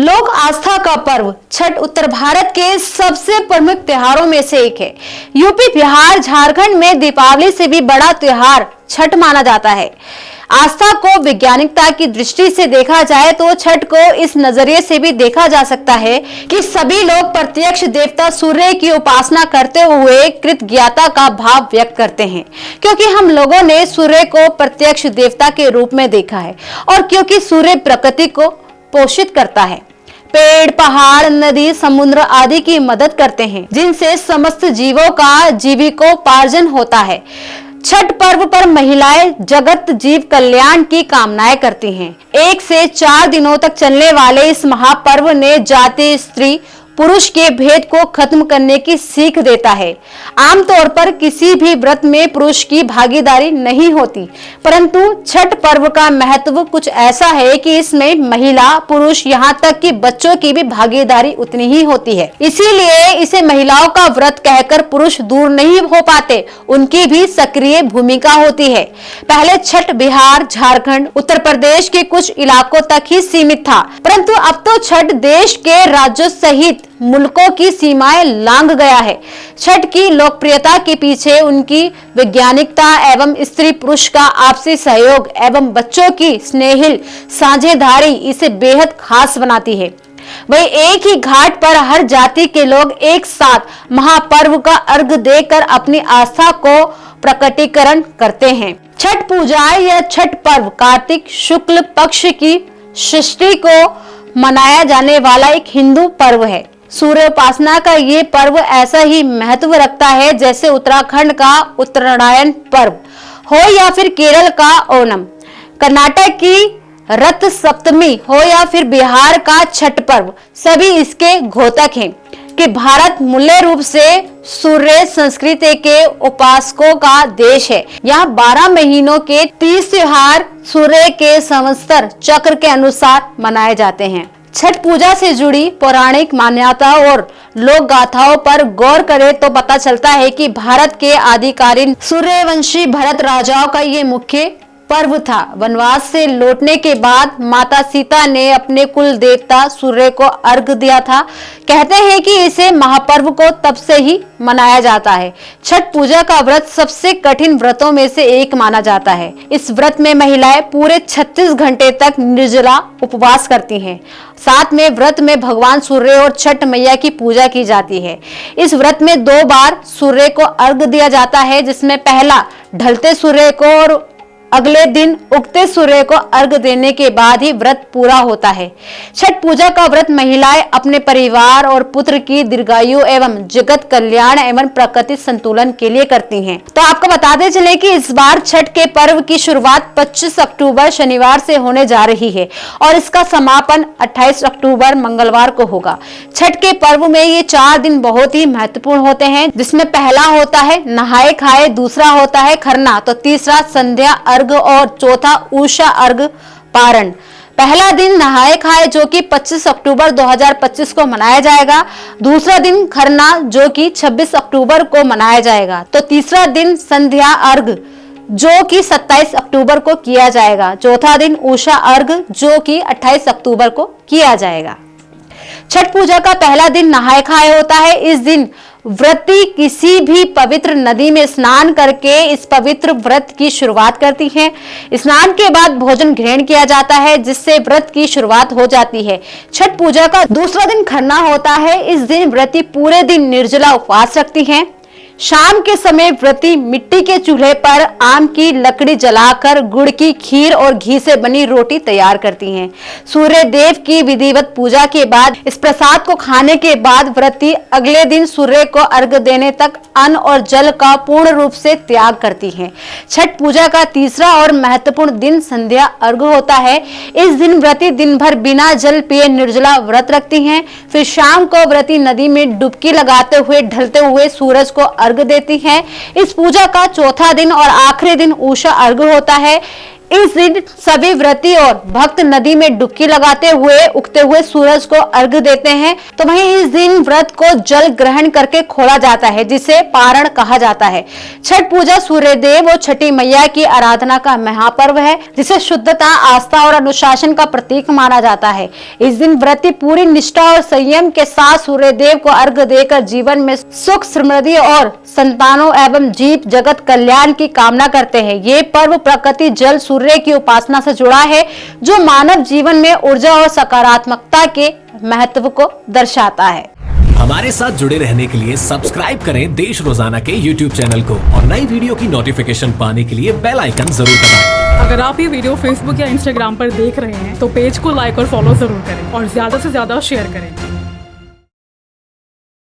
लोक आस्था का पर्व छठ उत्तर भारत के सबसे प्रमुख त्योहारों में से एक है। यूपी, बिहार, झारखंड में दीपावली से भी बड़ा त्योहार छठ माना जाता है। आस्था को वैज्ञानिकता की दृष्टि से देखा जाए तो छठ को इस नजरिए से भी देखा जा सकता है कि सभी लोग प्रत्यक्ष देवता सूर्य की उपासना करते हुए कृतज्ञता का भाव व्यक्त करते हैं, क्योंकि हम लोगों ने सूर्य को प्रत्यक्ष देवता के रूप में देखा है और क्योंकि सूर्य प्रकृति को पोषित करता है। पेड़, पहाड़, नदी, समुद्र आदि की मदद करते हैं, जिनसे समस्त जीवों का जीविकोपार्जन होता है। छठ पर्व पर महिलाएं जगत जीव कल्याण की कामनाएं करती हैं। 1 से 4 दिनों तक चलने वाले इस महापर्व ने जाति, स्त्री, पुरुष के भेद को खत्म करने की सीख देता है। आमतौर पर किसी भी व्रत में पुरुष की भागीदारी नहीं होती, परंतु छठ पर्व का महत्व कुछ ऐसा है कि इसमें महिला, पुरुष, यहाँ तक कि बच्चों की भी भागीदारी उतनी ही होती है। इसीलिए इसे महिलाओं का व्रत कहकर पुरुष दूर नहीं हो पाते, उनकी भी सक्रिय भूमिका होती है। पहले छठ बिहार, झारखंड, उत्तर प्रदेश के कुछ इलाकों तक ही सीमित था, परंतु अब तो छठ देश के राज्यों सहित मुल्कों की सीमाएं लांघ गया है। छठ की लोकप्रियता के पीछे उनकी वैज्ञानिकता एवं स्त्री पुरुष का आपसी सहयोग एवं बच्चों की स्नेहिल साझेदारी इसे बेहद खास बनाती है। वही एक ही घाट पर हर जाति के लोग एक साथ महापर्व का अर्घ देकर अपनी आस्था को प्रकटीकरण करते हैं। छठ पूजा या छठ पर्व कार्तिक शुक्ल पक्ष की षष्ठी को मनाया जाने वाला एक हिंदू पर्व है। सूर्य उपासना का ये पर्व ऐसा ही महत्व रखता है जैसे उत्तराखंड का उत्तरायण पर्व हो या फिर केरल का ओणम, कर्नाटक की रथ सप्तमी हो या फिर बिहार का छठ पर्व, सभी इसके घोतक हैं कि भारत मूल्य रूप से सूर्य संस्कृति के उपासकों का देश है। यहाँ 12 महीनों के 30 त्योहार सूर्य के संवत्सर चक्र के अनुसार मनाए जाते हैं। छठ पूजा से जुड़ी पौराणिक मान्यता और लोक गाथाओं पर गौर करें तो पता चलता है कि भारत के आदिकालीन सूर्यवंशी भरत राजाओं का ये मुख्य पर्व था। वनवास से लौटने के बाद माता सीता ने अपने कुल देवता सूर्य को अर्घ दिया था। कहते हैं कि इसे महापर्व को तब से ही मनाया जाता है। छठ पूजा का व्रत सबसे कठिन व्रतों में से एक माना जाता है। इस व्रत में महिलाएं पूरे 36 घंटे तक निर्जला उपवास करती हैं। साथ में व्रत में भगवान सूर्य और छठ मैया की पूजा की जाती है। इस व्रत में 2 बार सूर्य को अर्घ दिया जाता है, जिसमें पहला ढलते सूर्य को और अगले दिन उगते सूर्य को अर्घ देने के बाद ही व्रत पूरा होता है। छठ पूजा का व्रत महिलाएं अपने परिवार और पुत्र की दीर्घायु एवं जगत कल्याण एवं प्रकृति संतुलन के लिए करती हैं। तो आपको बताते चले कि इस बार छठ के पर्व की शुरुआत 25 अक्टूबर शनिवार से होने जा रही है और इसका समापन 28 अक्टूबर मंगलवार को होगा। छठ के पर्व में ये 4 दिन बहुत ही महत्वपूर्ण होते हैं, जिसमें पहला होता है नहाए खाए, दूसरा होता है खरना, तो तीसरा संध्या अर्घ और चौथा उषा अर्घ पारण। पहला दिन नहाए खाए जो कि 25 अक्टूबर 2025 को मनाया जाएगा, दूसरा दिन खरना जो कि 26 अक्टूबर को मनाया जाएगा, तो तीसरा दिन संध्या अर्घ जो कि 27 अक्टूबर को किया जाएगा, चौथा दिन उषा अर्घ जो कि 28 अक्टूबर को किया जाएगा। छठ पूजा का पहला दिन नहाए खाए होता है। इस दिन व्रती किसी भी पवित्र नदी में स्नान करके इस पवित्र व्रत की शुरुआत करती हैं। स्नान के बाद भोजन ग्रहण किया जाता है, जिससे व्रत की शुरुआत हो जाती है। छठ पूजा का दूसरा दिन खरना होता है। इस दिन व्रती पूरे दिन निर्जला उपवास रखती हैं। शाम के समय व्रती मिट्टी के चूल्हे पर आम की लकड़ी जलाकर गुड़ की खीर और घी से बनी रोटी तैयार करती हैं। सूर्य देव की विधिवत पूजा के बाद इस प्रसाद को खाने के बाद व्रती अगले दिन सूर्य को अर्घ देने तक अन्न और जल का पूर्ण रूप से त्याग करती हैं। छठ पूजा का तीसरा और महत्वपूर्ण दिन संध्या अर्घ होता है। इस दिन व्रती दिन भर बिना जल पिए निर्जला व्रत रखती हैं। फिर शाम को व्रती नदी में डुबकी लगाते हुए ढलते हुए सूरज को अर्घ देती हैं। इस पूजा का चौथा दिन और आखिरी दिन उषा अर्घ होता है। इस दिन सभी व्रती और भक्त नदी में डुबकी लगाते हुए उगते हुए सूरज को अर्घ देते हैं। तो वहीं इस दिन व्रत को जल ग्रहण करके खोला जाता है, जिसे पारण कहा जाता है। छठ पूजा सूर्य देव और छठी मैया की आराधना का महापर्व है, जिसे शुद्धता, आस्था और अनुशासन का प्रतीक माना जाता है। इस दिन व्रती पूरी निष्ठा और संयम के साथ सूर्य देव को अर्घ देकर जीवन में सुख, समृद्धि और संतानों एवं जीव जगत कल्याण की कामना करते हैं। ये पर्व प्रकृति, जल, सूर्य की उपासना से जुड़ा है, जो मानव जीवन में ऊर्जा और सकारात्मकता के महत्व को दर्शाता है। हमारे साथ जुड़े रहने के लिए सब्सक्राइब करें देश रोजाना के YouTube चैनल को और नई वीडियो की नोटिफिकेशन पाने के लिए बेल आइकन जरूर दबाएं। अगर आप ये वीडियो Facebook या Instagram पर देख रहे हैं तो पेज को लाइक और फॉलो जरूर करें और ज्यादा से ज्यादा शेयर करें।